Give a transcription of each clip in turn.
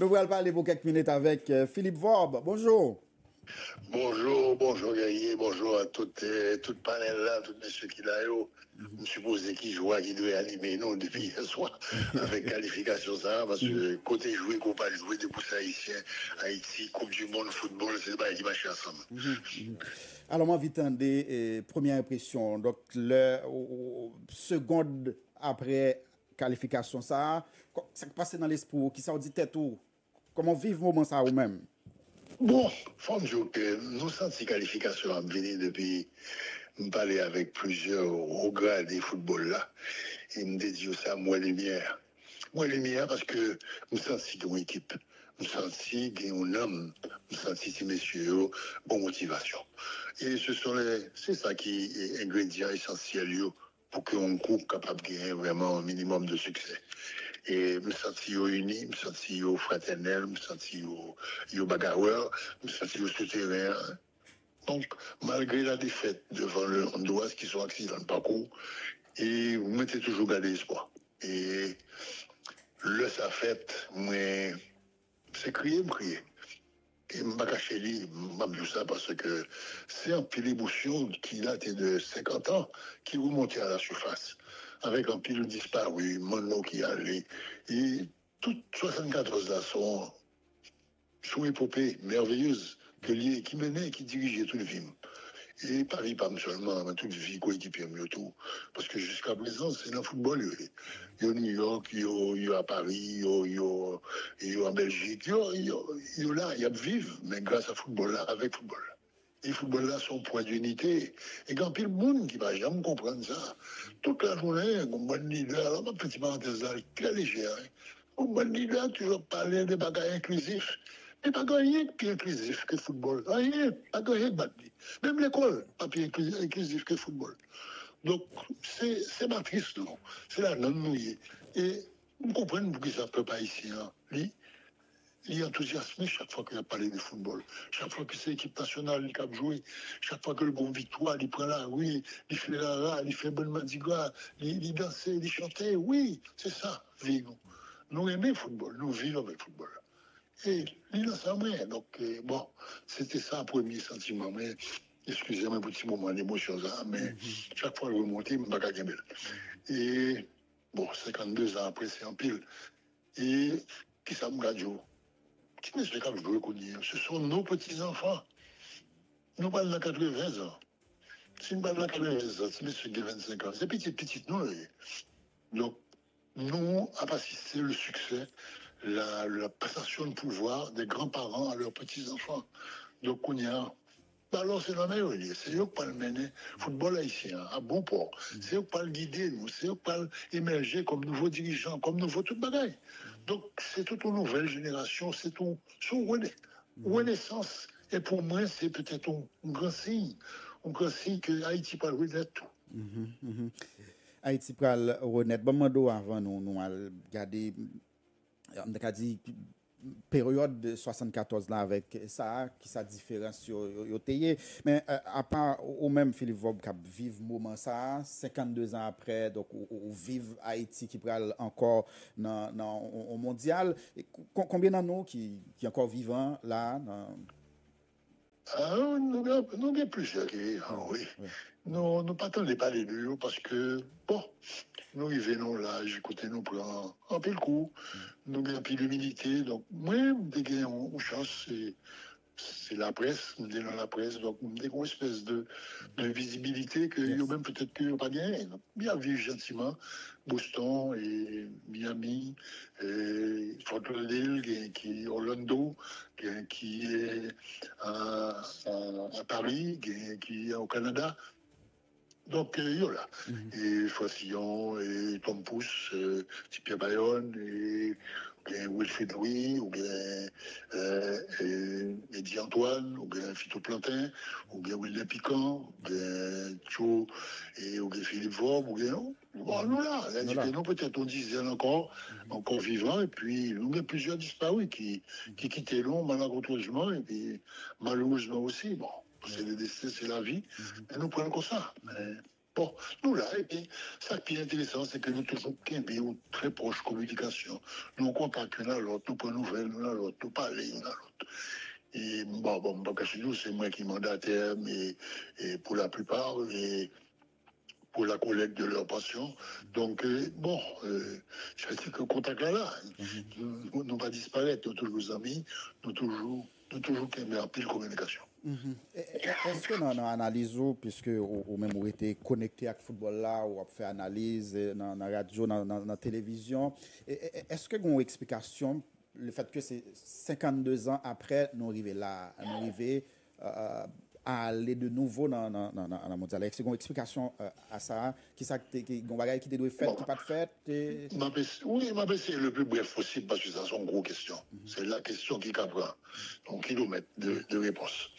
Nous allons parler pour quelques minutes avec Philippe Vorbe. Bonjour. Bonjour Guerrier, bonjour à tout panel là, tous ceux qui là, je suppose qui joue, qui doit animer nous depuis hier soir avec qualification ça, parce que côté jouer, qu'on pas jouer des pouces haïtiens, Haïti, Coupe du Monde, football, c'est pas qui marche ensemble. Alors, moi, vite, des premières impressions. Donc, seconde après qualification, ça qui passe dans l'esprit, qui ça dit tête ou comment vivre le moment ça ou même? Bon, faut dire que nous senti qualification à venir depuis nous parler avec plusieurs hauts grades des football là et me dit ça moi lumière. Moi lumière parce que nous senti une équipe, nous senti un homme, nous senti ces messieurs bonne motivation. Et c'est ça qui est ingrédient essentiel pour qu'on coupe capable de gagner vraiment un minimum de succès. Et me sentir unis, me sentir fraternel, me sentir bagarreur, me sentir souterrain. Donc, malgré la défaite devant le Honduras qui sont accidents de parcours, et vous mettez toujours gardé espoir. Et le ça fait, moi, c'est crier, me crier. Et je ne vais pas cacher ça parce que c'est un pile d'émotion qui date de 50 ans qui remontait à la surface. Avec un pile disparu, Mono qui allait. Et toutes 74 là sont épopées merveilleuses qui menaient et qui dirigeaient toute vie. Et Paris, pas seulement, mais toute vie coéquipier mieux tout. Parce que jusqu'à présent, c'est dans le football. Il y a New York, il y a à Paris, il y a en Belgique, il y a là, il y a vivre, mais grâce à football là, avec football. Et football là, son point d'unité. Et quand il y a le monde qui va jamais comprendre ça, toute la journée, un bon leader, alors ma petite parenthèse là, très légère, un bon leader, toujours parler des bagages inclusifs. Mais pas rien de plus inclusif que le football. Rien, pas rien de battre. Même l'école, pas plus inclusif que le football. Donc, c'est matrice, non. C'est la non mouillée. Et vous comprenez pourquoi ça ne peut pas ici. Hein. Il est enthousiasmé chaque fois qu'il a parlé de football. Chaque fois que c'est l'équipe nationale qui a joué. Chaque fois que le bon victoire, il prend là, oui. Il fait là, il fait bonne mandiga. Il danse, il chante. Oui, c'est ça, vivre. Nous aimons le football. Nous vivons avec le football. Et il a ça, donc bon, c'était ça le premier sentiment. Mais excusez-moi un petit moment d'émotion, mais chaque fois que je remonte, je ne pas gagner. Et bon, 52 ans après, c'est en pile. Et qui ça me gagne? Qui ne sait pas que je veux connaître? Ce sont nos petits-enfants. Nous parlons de 80 ans. Si nous parlons de 80 ans, c'est monsieur qui a 25 ans. C'est petit, non? Donc, nous avons assisté le succès, la passation de pouvoir des grands-parents à leurs petits-enfants. Donc, on y a. Alors, c'est la meilleure idée. C'est eux qui peuvent mener le football haïtien à bon port. C'est eux qui peuvent guider nous. C'est eux qui peuvent émerger comme nouveaux dirigeants, comme nouveaux tout bagaille. Donc, c'est toute une nouvelle génération. C'est tout son renaissance. Et pour moi, c'est peut-être un grand signe. Un grand signe que Haïti peut renaître tout. Haïti peut renaître. Bon, moi, avant, nous allons regarder. On a dit période de 74 là avec ça qui sa différence yo teye mais à part ou même Philippe Vorbe qui vive moment ça 52 ans après donc ou vive Haïti qui pral encore dans au mondial combien d'années qui encore vivant là nous avons plusieurs oui. Nous pas tant les parler de eux parce que bon nous arrivons là, j'écoutais nous prend un peu le coup, nous avons un peu d'humilité, donc moi, j'ai une chance, c'est la presse, nous sommes dans la presse, donc nous avons une espèce de visibilité que même peut-être que pas gagné. Bien vivre gentiment, Boston et Miami, et Fort Lauderdale, qui est Orlando, qui est à Paris, qui est au Canada. Donc, là. Et Fossillon, et Tom Pousse, Pierre Bayonne, et Wilfried Louis, ou bien Eddie Antoine, ou bien Fito Plantin, ou bien William Piquant, ou bien Tcho, et ou bien Philippe Vorbe, ou bien bon, nous là, nous peut-être on disait encore vivants, et puis nous avons plusieurs disparus qui quittaient l'ombre malencontreusement, et puis malheureusement aussi, bon. C'est le destin, c'est la vie. Et nous prenons comme ça. Bon, nous là, et puis, ça qui est intéressant, c'est que nous toujours une très proche communication. Nous on contacte l'un à l'autre, nous prenons nouvelles l'un à l'autre, nous parlons l'un à l'autre. Et bon, chez nous, c'est moi qui mandataire, mais et pour la plupart, et pour la collecte de leurs pensions. Donc, je dis que le contact là, nous ne pas disparaître, nous toujours amis, nous toujours qui aiment en pile communication. Est-ce que dans l'analyse, puisque ou même vous été connecté avec le football là, ou fait analyse dans la radio, dans la télévision, est-ce que vous avez une explication, le fait que c'est 52 ans après, nous arrivons là, nous arrivons à aller de nouveau dans la mondiale. Est-ce que vous avez une explication à ça, qui doit être fait, qui pas fait? Oui, c'est le plus bref possible parce que ça, c'est une grosse question. C'est la question qui prend un kilomètre de réponse.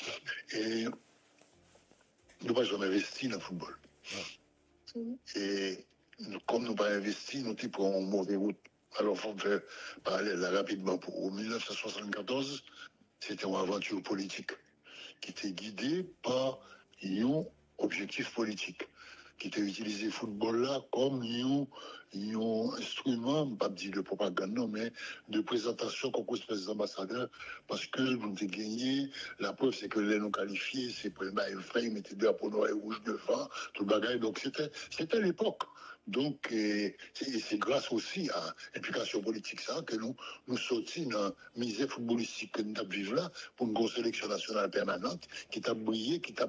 Et nous n'avons jamais investi dans le football. Et comme nous n'avons pas investi, nous prenons une mauvaise route. Alors, il faut faire parallèle là, rapidement. Pour 1974, c'était une aventure politique qui était guidée par un objectif politique, qui était utilisé le football là comme un instrument, pas dire de propagande, non, mais de présentation comme espèce d'ambassadeur, parce que nous avons gagné. La preuve, c'est que les non qualifiés, c'est pour ils mettaient des drapeaux noirs et rouges devant, tout le bagage. Donc, c'était l'époque. Donc, c'est grâce aussi à l'implication politique ça que nous sortis dans la misère footballistique que nous vivons là pour une grosse sélection nationale permanente qui t'a brillé, qui t'a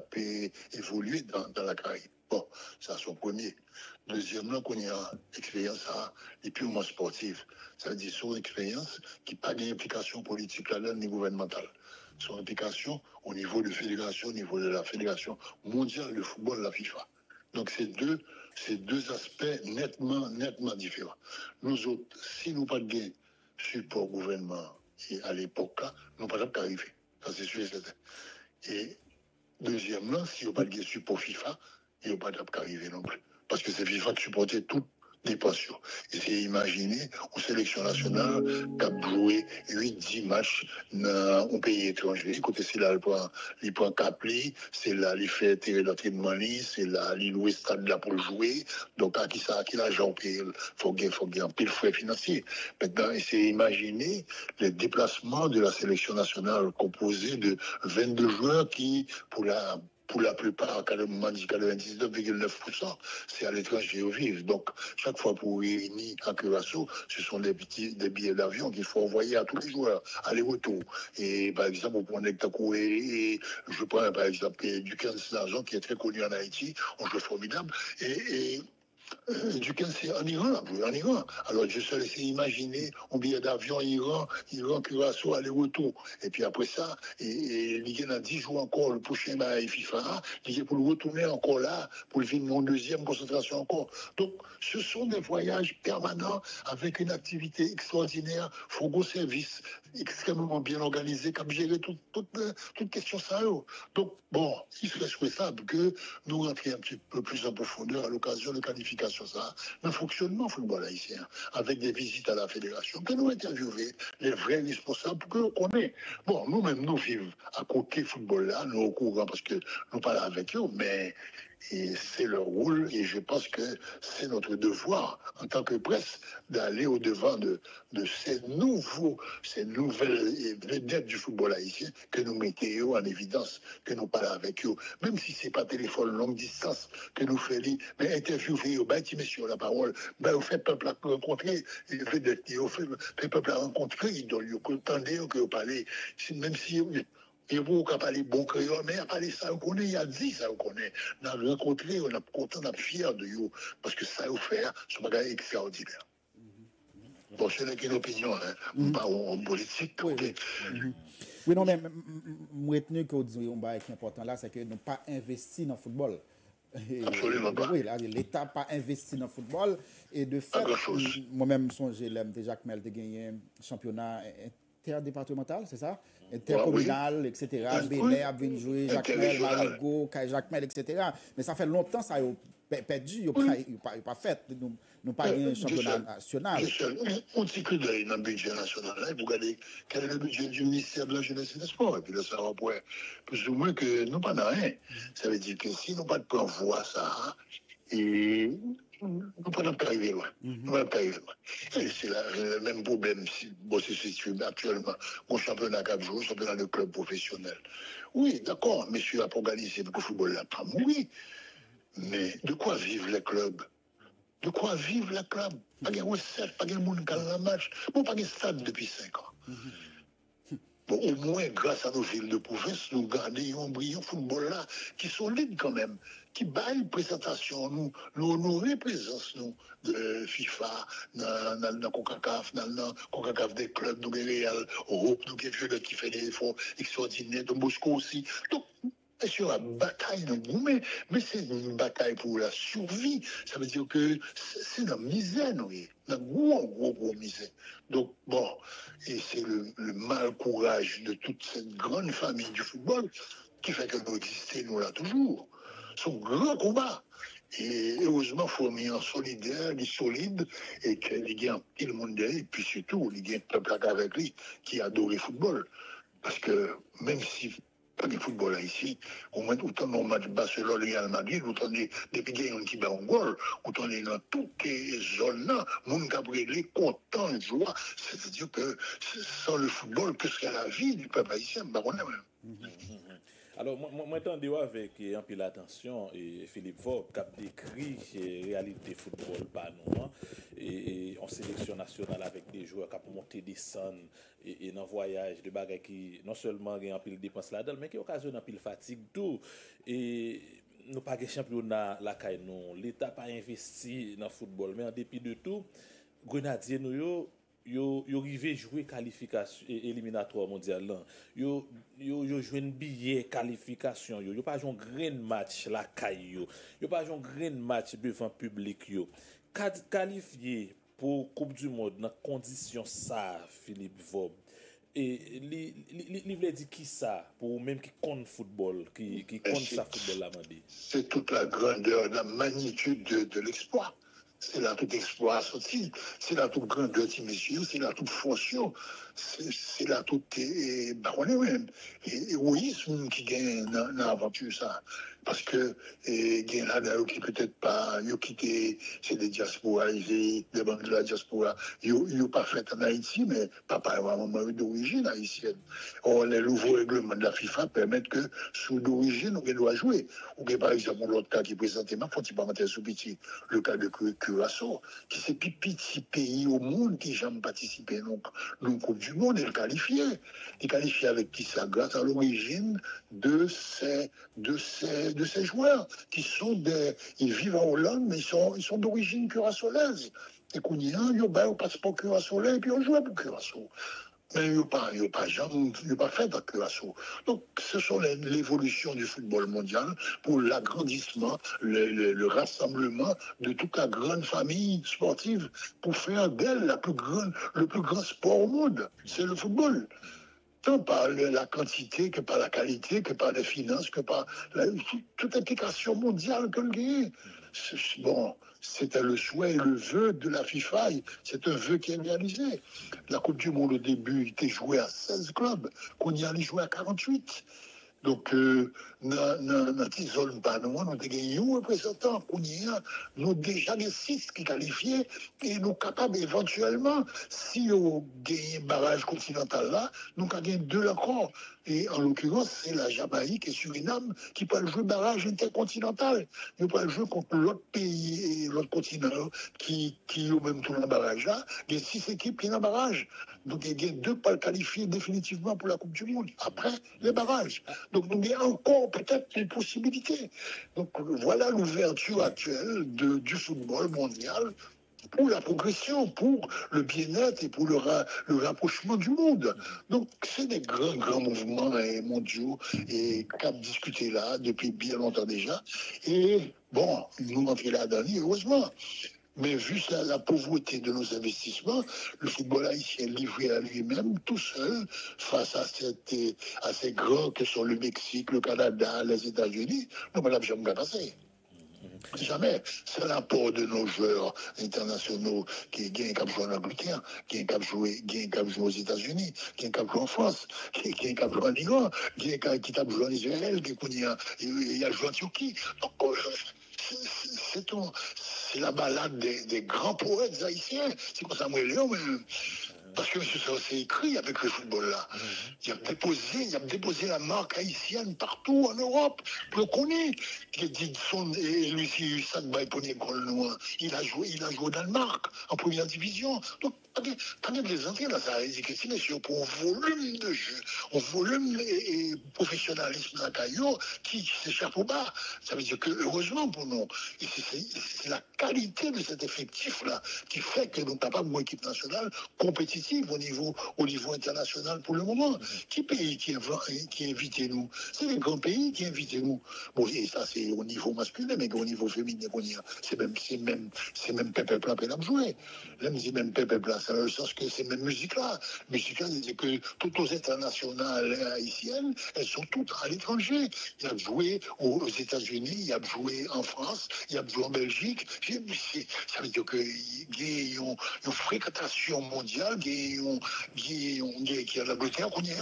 évolué dans la Caraïbe. Bon, ça c'est son premier. Deuxièmement, qu'on y a expérience et purement sportive. Ça veut dire son expérience qui n'a pas d'implication politique là-dedans ni gouvernementale. Son implication au niveau de fédération, au niveau de la fédération mondiale de football, la FIFA. Donc c'est deux aspects nettement différents. Nous autres, si nous pas de support gouvernement et à l'époque là, nous pas arriver. Ça c'est sûr et certain. Et deuxièmement, si nous pas de support FIFA, il n'y a pas d'arriver non plus. Parce que c'est FIFA qui supportait toutes les pensions. Et c'est imaginer aux sélections nationales qui a joué 8-10 matchs dans un pays étranger. Côté c'est là, il prend Capli, c'est là, il fait tirer l'entraînement, c'est là, il loue le stade là pour le jouer. Donc, à qui l'argent paye, il faut gagner un peu de frais financiers. Maintenant, c'est imaginer les déplacements de la sélection nationale composée de 22 joueurs qui, pour la plupart, 99,9%, c'est à l'étranger où vivent. Donc, chaque fois pour réunir à Curaçao, ce sont des billets d'avion qu'il faut envoyer à tous les joueurs, aller-retour. Et par exemple, pour et je prends par exemple du 15 d'argent qui est très connu en Haïti, on joue formidable. Et du 15, c'est en Iran. Alors, je suis laissé imaginer un billet d'avion Iran, Curaçao, aller-retour. Et puis après ça, il y a 10 jours encore, le prochain FIFA, il y a pour le retourner encore là, pour le finir en deuxième concentration encore. Donc, ce sont des voyages permanents avec une activité extraordinaire, fourgon service extrêmement bien organisé, qui a géré toute question ça. Donc, bon, il serait souhaitable que nous rentrions un petit peu plus en profondeur à l'occasion de qualification ça, le fonctionnement football haïtien, avec des visites à la fédération, que nous interviewer les vrais responsables pour que nous connaissions. Bon, nous-mêmes, nous vivons à côté football là, nous au courant parce que nous parlons avec eux, mais c'est leur rôle et je pense que c'est notre devoir en tant que presse d'aller au-devant de ces nouvelles vedettes du football haïtien que nous mettons en évidence, que nous parlons avec eux. Même si ce n'est pas téléphone longue distance que nous faisons, mais interviewer, petit monsieur la parole, vous faites peuple à rencontrer, vous faites peuple à rencontrer, donc vous entendez que vous parlez, même si il faut qu'on parle bon créole, mais il a parlé ça, on connaît, il a dit ça, on connaît. On a rencontré, on a content, on a fier de vous, parce que ça vous fait, c'est un bagage extraordinaire. Bon, ce n'est qu'une opinion, pas en politique. Oui, non, mais moi, retenu que vous dites, un bagage important là, c'est que nous pas investi dans le football. Absolument pas. Oui, l'État n'a pas investi dans le football. Et de fait, moi-même, j'ai Jacques Mel de gagner un championnat interdépartemental, c'est ça? Intercommunal, etc. Béné a venu jouer, Jacques Mel, Marigot, Jacques Mel, etc. Mais ça fait longtemps ça a perdu, il n'a pas fait. Nous pas gagné un championnat national. On dit que dans le budget national, vous regardez quel est le budget du ministère de la Jeunesse et des Sports. Et puis là, ça va pour plus ou moins que nous pas rien. Ça veut dire que si nous pas de plan voir ça, Et nous ne pouvons pas arriver loin. Nous ne pouvons pas arriver loin. Et c'est le même problème si bon, c'est situé actuellement au championnat cap jour, championnat de club professionnel. Oui, d'accord, messieurs a organisé beaucoup de football là. Oui, mais de quoi vivent les clubs? De quoi vivent les clubs? Pas de recette, pas de monde qui a la match. Bon, pas de stade depuis 5 ans. Bon, au moins, grâce à nos villes de province, nous gardons un brillant football là, qui est solide quand même, qui baille une présentation, nous honorer présence nous, de FIFA, dans la CONCACAF, dans la CONCACAF des clubs, nous Real, Europe, nous joueurs qui fait des efforts extraordinaires, de Moscou aussi. Donc, c'est sur la bataille de Goumé, mais c'est une bataille pour la survie. Ça veut dire que c'est la misère, oui. La gros misère. Donc, bon, et c'est le mal courage de toute cette grande famille du football qui fait que nous existons, nous là toujours. C'est un grand combat. Et heureusement, il faut mettre en solidaire, les solides, et que les gars, tout le monde derrière, et puis surtout, les gars, peuple avec lui, qui adore le football. Parce que même si pas de football là ici, au moins autant dans le match Barcelone Real Madrid, autant depuis qu'il y a un petit en goal, autant est dans toutes les zones là, monde qui a brûlé, content, joie. C'est-à-dire que sans le football, que serait la vie du peuple haïtien? Bah, on est même. Alors, moi, j'entendais avec un peu l'attention et Philippe Vaub qui a décrit la réalité football par nous, hein, et en sélection nationale avec des joueurs qui ont monté, descendre et dans voyage de bagages qui non seulement ont un peu de dépenses là-dedans, mais qui occasionnent un peu de fatigue tout. Et nous pas de championnat la caille non, l'État pas investi dans le football, mais en dépit de tout, Grenadier nous yo rivé jouer qualification éliminatoire mondial là yo joué un billet qualification yo pas joué un grand match la caille yo pas joué un grand match devant public yo qualifié pour coupe du monde dans condition ça Philippe Vaub et li veut dire qui ça pour même qui compte football qui compte ça football là mandé c'est toute la grandeur la magnitude de l'exploit. C'est là tout exploit sorti, c'est là toute grandeur de messieurs, c'est là toute force, c'est là tout baronné même. Et égoïsme qui gagne dans l'aventure ça. Parce que gagne là qui peut-être pas, yo quitté, c'est des diasporas, des banques de la diaspora, yo pas fait en Haïti, mais papa et maman d'origine haïtienne. Or, les nouveaux règlements de la FIFA permettent que sous d'origine, on doit jouer. Ou bien par exemple, l'autre cas qui présentait, ma faut pas mettre sous petit, le cas de Curaçao, qui c'est plus petit pays au monde qui jamais participé dans la Coupe du Monde et le qualifié. Il qualifié avec qui ça grâce à l'origine de ces joueurs qui sont ils vivent en Hollande, mais ils sont d'origine curaçaolaise. Et qu'on y a, ils ont un passeport curaçaolais et puis on joue pour Curaçao. Mais ils n'ont pas fait dans Curaçao. Donc, ce sont l'évolution du football mondial pour l'agrandissement, le rassemblement de toute la grande famille sportive pour faire d'elle le plus grand sport au monde. C'est le football. Tant par la quantité que par la qualité, que par les finances, que par toute implication mondiale que le gagne. Bon, c'était le souhait et le vœu de la FIFA. C'est un vœu qui est réalisé. La Coupe du Monde, au début, était jouée à 16 clubs, qu'on y allait jouer à 48. Donc, dans cette zone, nous avons gagné un représentant, nous déjà les 6 qui qualifiés, et nous sommes capables éventuellement, si on gagne un barrage continental là, nous avons gagné 2 encore. Et en l'occurrence, c'est la Jamaïque et Suriname qui peuvent jouer barrage intercontinental. Ils peuvent jouer contre l'autre pays et l'autre continent qui ont même tout le barrage là. Il y a 6 équipes qui ont un barrage. Donc, il y a 2 pas qualifiés définitivement pour la Coupe du Monde. Après, les barrages. Donc, nous avons encore peut-être une possibilité. Donc, voilà l'ouverture actuelle du football mondial pour la progression, pour le bien-être et pour le rapprochement du monde. Donc, c'est des grands mouvements mondiaux et qu'on a discuté là depuis bien longtemps déjà. Et bon, nous entrons là-dedans, heureusement. Mais vu la pauvreté de nos investissements, le football haïtien livré à lui-même, tout seul, face à ces grands que sont le Mexique, le Canada, les États-Unis, nous ne l'avons jamais passé. Jamais. C'est l'apport de nos joueurs internationaux qui gagnent cap jouer en Angleterre, qui gagnent cap jouer aux États-Unis, qui gagnent cap jouer en France, qui gagnent cap jouer en Iran, qui gagnent cap jouer en Israël, qui a joué en Turquie. Donc, c'est la balade des grands poètes haïtiens. C'est comme ça, moi, Léon, mais parce que ça s'est écrit avec le football là. Il a déposé la marque haïtienne partout en Europe. Le connaît. Et lui, si ça ne va pas il a joué au Danemark en première division. Donc, quand les entrées là, ça veut dire que c'est pour un volume de jeu, un volume et professionnalisme dans Caillot qui s'échappe au bas. Ça veut dire que heureusement pour nous, c'est la qualité de cet effectif là qui fait que nous sommes capables d'une équipe nationale compétitive au niveau international pour le moment. Qui pays qui invite nous? C'est les grands pays qui invitent nous. Bon, et ça c'est au niveau masculin, mais au niveau féminin, c'est même Pepe Pla qui a joué. Là, je dis même Pepe Pla, ça a le sens que c'est même musique-là. Musique-là, c'est que toutes aux internationales haïtiennes, elles sont toutes à l'étranger. Il a joué aux États-Unis, il a joué en France, il a joué en Belgique. Ça veut dire qu'il y a une fréquentation mondiale, qui est la Bretagne qu'on est.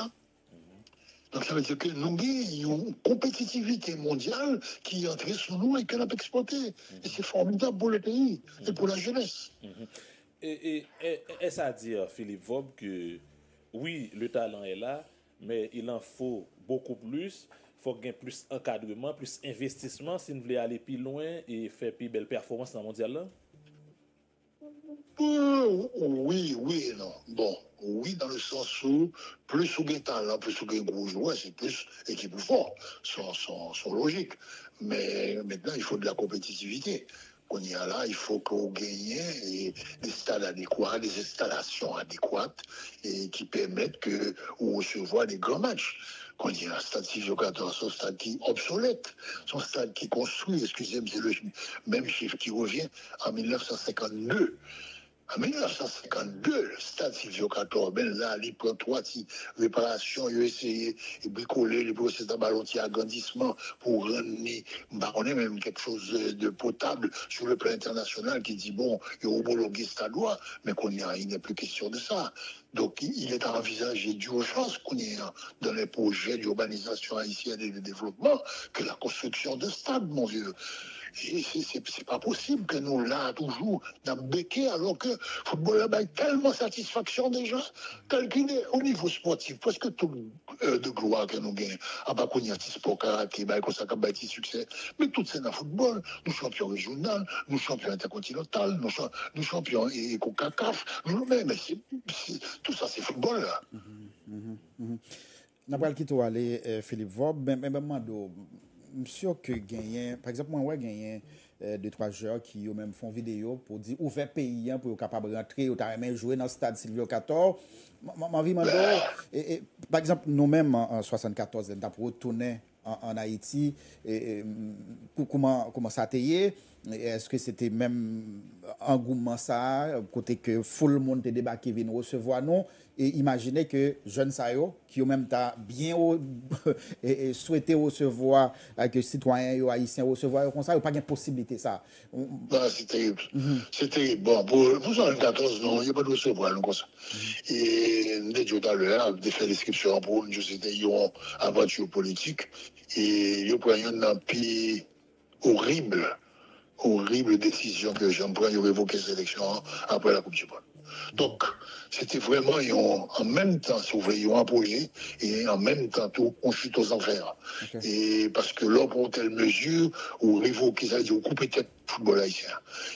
Donc ça veut dire que nous avons une compétitivité mondiale qui est entrée sur nous et qu'elle a exploité. Et c'est formidable pour le pays et pour la jeunesse. Et est-ce à dire, Philippe Vob, que oui, le talent est là, mais il en faut beaucoup plus. Il faut gagner plus encadrement, plus investissement si nous voulons aller plus loin et faire plus belle performance dans le mondial là? Oui et non. Bon, oui, dans le sens où plus ou gain talent, plus ou gain gros joueur, c'est plus équipe fort. Sont logiques. Mais maintenant, il faut de la compétitivité. On y a là, il faut qu'on gagne des stades adéquats, des installations adéquates et qui permettent que on recevoir des grands matchs. Quand il y a un stade Silvio 14, son stade qui est obsolète, son stade qui est construit, excusez-moi, c'est le même chiffre qui revient en 1952. En 1952, le stade Silvio 14, ben là, il prend 3 réparations, il a essayé de bricoler le processus de ballon, agrandissement pour rendre même quelque chose de potable sur le plan international qui dit, bon, il y a homologué ce stade-là, mais il n'est plus question de ça. Donc, il est à envisager d'urgence qu'on est dans les projets d'urbanisation haïtienne et de développement que la construction de stades, mon vieux. C'est pas possible que nous, là, toujours, dans béquet, alors que le football a tellement satisfaction déjà, tel qu'il est au niveau sportif, presque tout de gloire que nous gagnons. À part qu'on y a petit sport karaté, qu'on s'est petit succès. Mais tout c'est dans le football. Nous champions régional, nous champions intercontinental, nous champions et CONCACAF. Mais tout ça, c'est football, là. N'a pas le quitter aller, Philippe Vob, mais monsieur que gagne, par exemple, moi, gagne 2-3 joueurs qui eux même font vidéo pour dire où fait pays pour être capable de rentrer, ou t'as même jouer dans le stade Silvio 14. Ma vie, par exemple, nous-mêmes en 74, nous avons retourné en Haïti. Comment ça a été? Est-ce que c'était même engouement ça, côté que tout le monde te débarqué vient recevoir nous? Et imaginez que jeunes Sayo, qui ont même bien souhaité recevoir, que citoyens haïtiens recevoir, comme ça, il n'y a pas de possibilité ça. C'est terrible. C'est terrible. Bon, pour 74, non, il n'y a pas de recevoir, comme ça. Et nous avons dit tout à l'heure, de faire l'inscription pour nous, c'était une aventure politique. Et nous prenons une pays horrible décision que Jean-Paul a révoqué cette élection après la Coupe du Monde. Donc, c'était vraiment en même temps, si vous voulez, un projet et en même temps, tout, on chute aux enfers. Okay. Et parce que là, pour telle mesure, on révoque, ça veut dire, on coupe peut-être le football haïtien.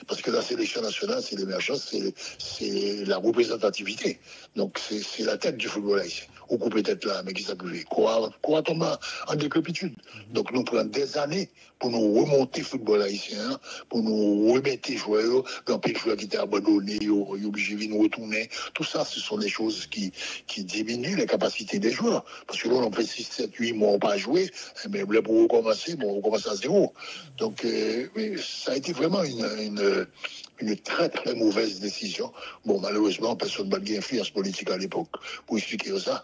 Parce que la sélection nationale, c'est l'émergence, c'est la représentativité. Donc, c'est la tête du football haïtien. On coupe peut-être là, mais qui s'appelle quoi tomber en décrépitude. Donc, nous prenons des années pour nous remonter le football haïtien, pour nous remettre les joueurs, dans les joueurs qui étaient abandonnés, ils sont obligés de nous retourner. Tout ça, ce sont des choses qui diminuent les capacités des joueurs. Parce que là, on fait 6, 7, 8 mois, on n'a pas joué, mais pour recommencer, on recommence à zéro. Donc, oui, ça a été vraiment une très très mauvaise décision. Bon, malheureusement, personne n'a de influence politique à l'époque pour expliquer ça.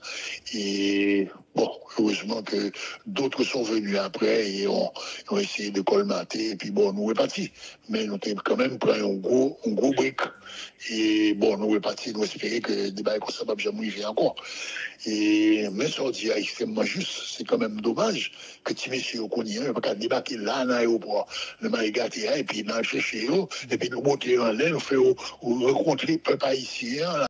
Et bon, heureusement que d'autres sont venus après et ont essayé de colmater. Et puis bon, nous est partis. Mais nous avons quand même pris un gros brick. Et bon, nous est partis, nous espérons que le débat comme ça va jamais arriver encore. Et mais ça dit extrêmement juste, c'est quand même dommage que tu messieurs au Konien, parce qu'à débarquer là dans l'aéroport, le Maïgati, et puis dans le chercher, et puis nous monter en l'air, nous faire rencontrer peuple haïtien.